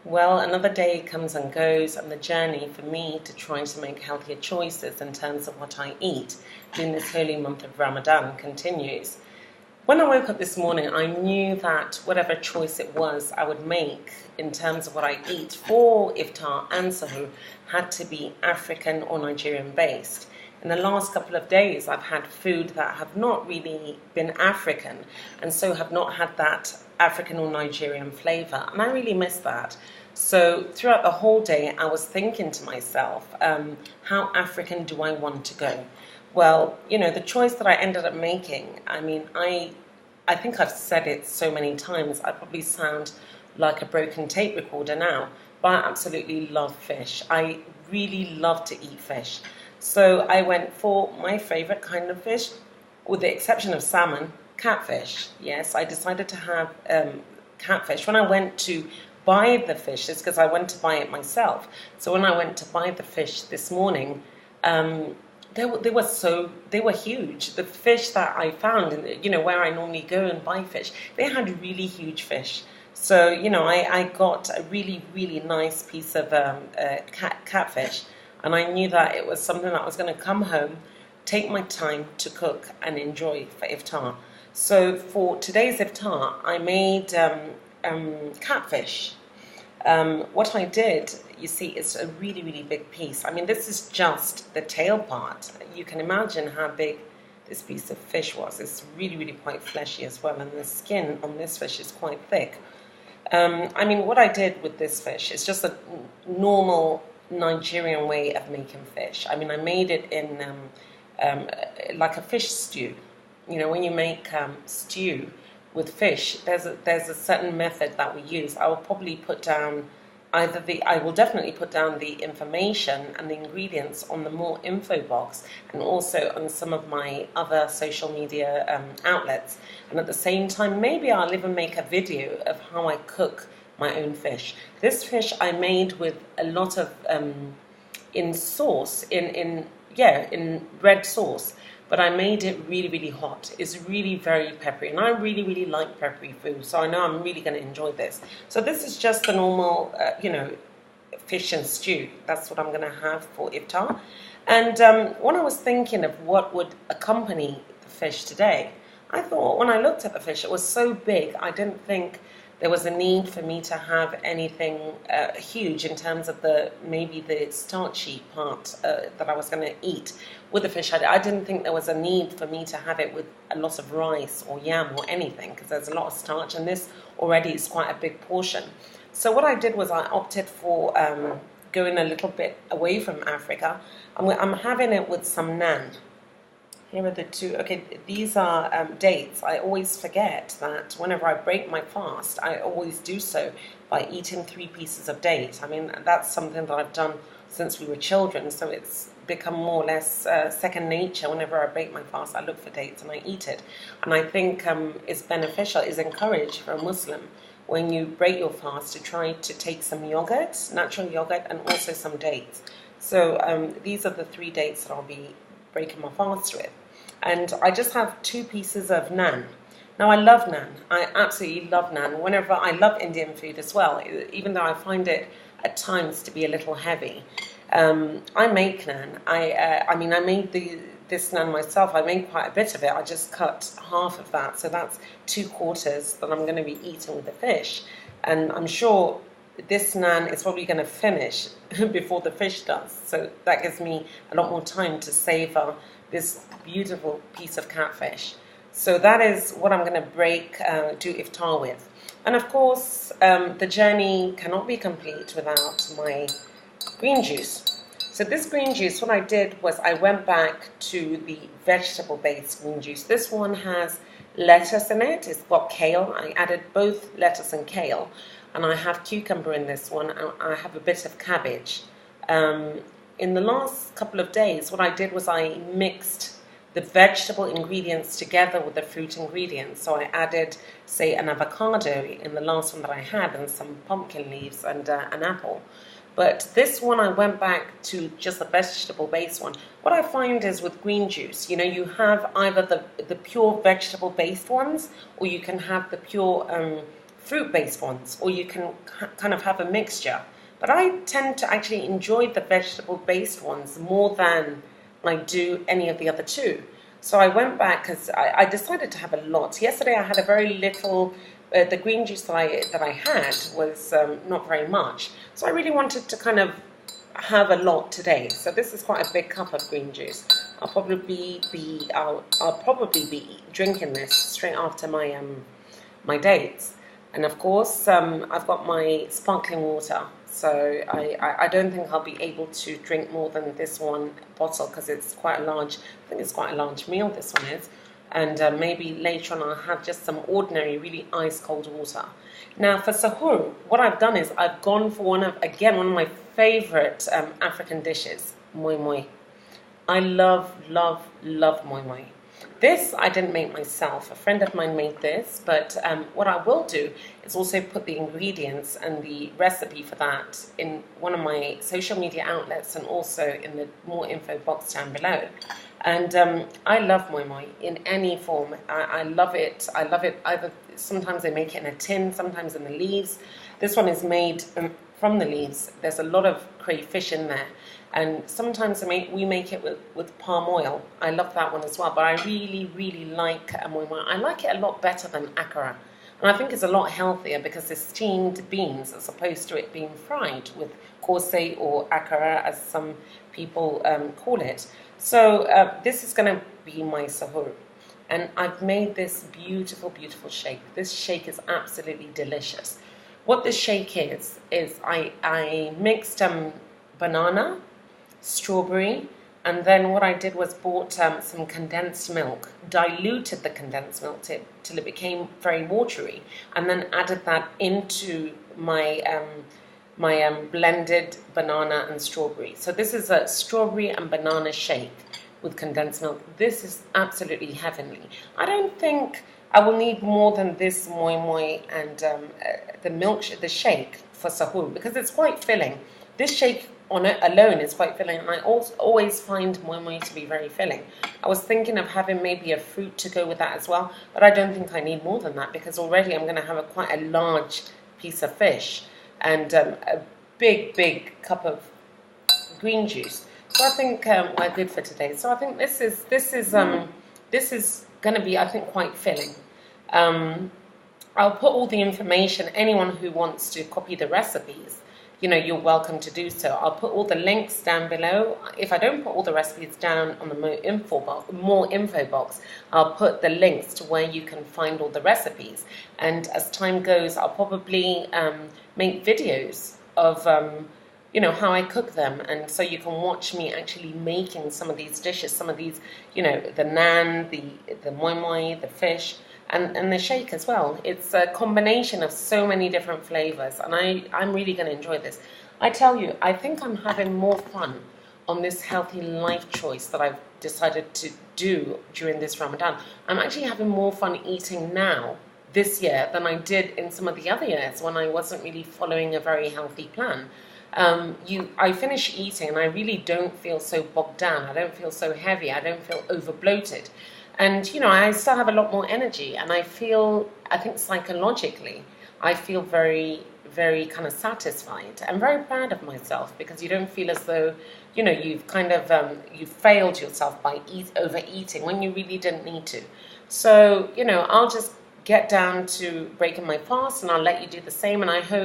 Well, another day comes and goes, and the journey for me to try to make healthier choices in terms of what I eat during this holy month of Ramadan continues. When I woke up this morning, I knew that whatever choice it was I would make in terms of what I eat for Iftar and Sahoor had to be African or Nigerian based. In the last couple of days, I've had food that have not really been African and so have not had that African or Nigerian flavor, and I really miss that. So throughout the whole day, I was thinking to myself, how African do I want to go? Well, the choice that I ended up making, I think I've said it so many times, I probably sound like a broken tape recorder now, but I absolutely love fish. I really love to eat fish. So I went for my favorite kind of fish, with the exception of salmon, catfish. Yes, I decided to have catfish. When I went to buy the fish, it's because I went to buy it myself. So when I went to buy the fish this morning, they were huge. The fish that I found, where I normally go and buy fish, they had really huge fish. So I got a really, really nice piece of catfish, and I knew that it was something that I was going to come home, take my time to cook and enjoy for iftar. So for today's iftar, I made catfish. What I did, you see, it's a really, really big piece. This is just the tail part. You can imagine how big this piece of fish was. It's really, really quite fleshy as well, and the skin on this fish is quite thick. What I did with this fish is just a normal Nigerian way of making fish. I made it in like a fish stew. When you make stew with fish, there's a certain method that we use. I will probably put down I will definitely put down the information and the ingredients on the more info box, and also on some of my other social media outlets. And at the same time, maybe I'll even make a video of how I cook my own fish. This fish I made with a lot of in sauce, in red sauce. But I made it really, really hot. It's really very peppery, and I really, really like peppery food, so I know I'm really going to enjoy this. So this is just the normal, fish and stew. That's what I'm going to have for iftar. And when I was thinking of what would accompany the fish today, I thought when I looked at the fish, it was so big, I didn't think there was a need for me to have anything huge in terms of maybe the starchy part that I was going to eat with the fish. I didn't think there was a need for me to have it with a lot of rice or yam or anything, because there's a lot of starch, and this already is quite a big portion. So what I did was I opted for going a little bit away from Africa. I'm having it with some naan. Here are the two. Okay, these are dates. I always forget that whenever I break my fast, I always do so by eating 3 pieces of date. That's something that I've done since we were children, so it's become more or less second nature. Whenever I break my fast, I look for dates and I eat it. And I think it's beneficial, it's encouraged for a Muslim when you break your fast to try to take some yogurt, natural yogurt, and also some dates. So these are the 3 dates that I'll be breaking my fast with. And I just have 2 pieces of naan. Now, I love naan. I absolutely love naan. I love Indian food as well, even though I find it at times to be a little heavy. I make naan. I made this naan myself. I made quite a bit of it. I just cut half of that. So that's 2/4 that I'm going to be eating with the fish. And I'm sure this naan is probably going to finish before the fish does. So that gives me a lot more time to savor this beautiful piece of catfish. So that is what I'm going to do iftar with. And of course, the journey cannot be complete without my green juice. So this green juice, what I did was I went back to the vegetable-based green juice. This one has lettuce in it. It's got kale. I added both lettuce and kale. And I have cucumber in this one. And I have a bit of cabbage. In the last couple of days, what I did was I mixed the vegetable ingredients together with the fruit ingredients. So I added, say, an avocado in the last one that I had, and some pumpkin leaves and an apple. But this one, I went back to just the vegetable-based one. What I find is with green juice, you have either the pure vegetable-based ones, or you can have the pure fruit-based ones, or you can kind of have a mixture. But I tend to actually enjoy the vegetable-based ones more than I do any of the other two. So I went back because I decided to have a lot. Yesterday I had a very little. The green juice that I had was not very much. So I really wanted to kind of have a lot today. So this is quite a big cup of green juice. I'll probably be drinking this straight after my dates. And of course, I've got my sparkling water. So I don't think I'll be able to drink more than this one bottle because it's quite a large. I think it's quite a large meal. This one is. And maybe later on I'll have just some ordinary, really ice cold water. Now for Suhoor, what I've done is I've gone for one of my favourite African dishes, moi moi. I love moi moi. This I didn't make myself. A friend of mine made this, but what I will do is also put the ingredients and the recipe for that in one of my social media outlets and also in the more info box down below. And I love moi moi in any form. I love it. I love it either. Sometimes they make it in a tin, sometimes in the leaves. This one is made from the leaves. There's a lot of crayfish in there. And sometimes we make it with palm oil. I love that one as well. But I really like moi moi. I like it a lot better than akara. And I think it's a lot healthier because it's steamed beans as opposed to it being fried with korsé or akara, as some people call it. So this is going to be my Suhoor. And I've made this beautiful shake. This shake is absolutely delicious. What this shake is I mixed banana, strawberry, and then what I did was bought some condensed milk, diluted the condensed milk till it became very watery, and then added that into my blended banana and strawberry. So this is a strawberry and banana shake with condensed milk. This is absolutely heavenly. I don't think I will need more than this moi moi and the shake for Suhoor because it's quite filling. This shake on it alone is quite filling, and I always find moi moi to be very filling. I was thinking of having maybe a fruit to go with that as well, but I don't think I need more than that because already I'm going to have quite a large piece of fish and a big cup of green juice. So I think we're good for today. So I think this is going to be, I think, quite filling. I'll put all the information. Anyone who wants to copy the recipes, you're welcome to do so. I'll put all the links down below. If I don't put all the recipes down on the more info box, I'll put the links to where you can find all the recipes. And as time goes, I'll probably make videos of how I cook them, and so you can watch me actually making some of these dishes, some of these, the naan, the moi moi, the fish, and the shake as well. It's a combination of so many different flavors, and I'm really going to enjoy this. I tell you, I think I'm having more fun on this healthy life choice that I've decided to do during this Ramadan. I'm actually having more fun eating now this year than I did in some of the other years when I wasn't really following a very healthy plan. I finish eating and I really don't feel so bogged down. I don't feel so heavy. I don't feel over bloated. And, I still have a lot more energy, and I think psychologically, I feel very, very kind of satisfied. I'm very proud of myself because you don't feel as though, you've kind of, you've failed yourself by overeating when you really didn't need to. So, I'll just get down to breaking my fast and I'll let you do the same, and I hope